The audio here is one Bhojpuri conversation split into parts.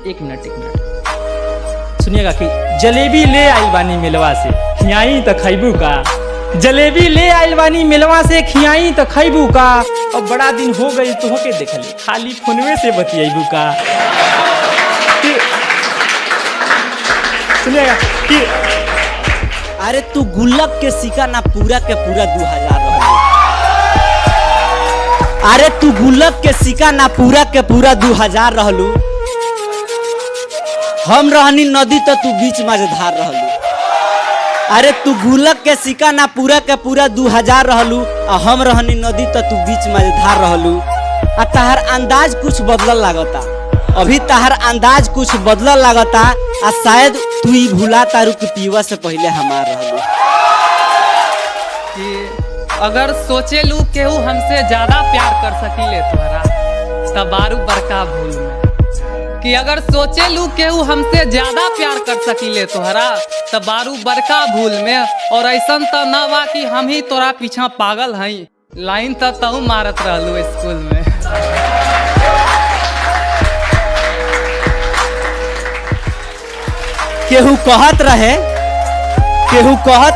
एक मिनट सुनिएगा कि जलेबी ले आइल बानी मिलवा से खियाई तो खैबू का। जलेबी ले आइल बानी मिलवा से खियाई तो खैबू का। अब बड़ा दिन हो गई तो होके देखली खाली फोनवे से बतियाबू का। सुनिएगा कि अरे तू गुल्लक के सिक्का ना पूरा के पूरा 2000 रहलू। अरे तू गुल्लक के सिक्का ना पूरा के पूरा 2000 रहलू। हम रहनी नदी तो तू बीच मझधार रहलू। अरे तू गुल्लक के सिक्का ना पूरा के पूरा 2000 रहलू आ हम रहनी नदी तो तू बीच मझधार रहलू। आ तहार अंदाज कुछ बदलल लागता, अभी तहार अंदाज कुछ बदलल लागता। आ शायद तू ही भूला तारू कि पीवा से पहले हमार रहलू। कि अगर सोचे लू केहू हमसे ज्यादा प्यार कर सकीले तोहरा तब बारू बड़का भूल में। कि अगर सोचे लू केहू हमसे ज्यादा प्यार कर सकीले तोहरा तब बारू बड़का भूल में। और ऐसन तो न बा कि हम ही तोरा पीछा पागल हई, लाइन तो तू मारत रहलू स्कूल में। केहू कहत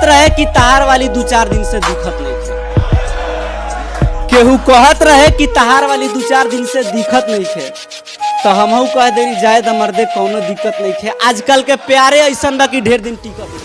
रहे कि तहार वाली 2-4 दिन से दिखत नहीं थे। केहू कहत रहे कि तहार वाली 2-4 दिन से दिखत नहीं थे तो हमहू कह देरी जाए द मर्दे कौनो दिक्कत नहीं थे। आजकल के प्यारे ऐसा बा कि ढेर दिन टिकत।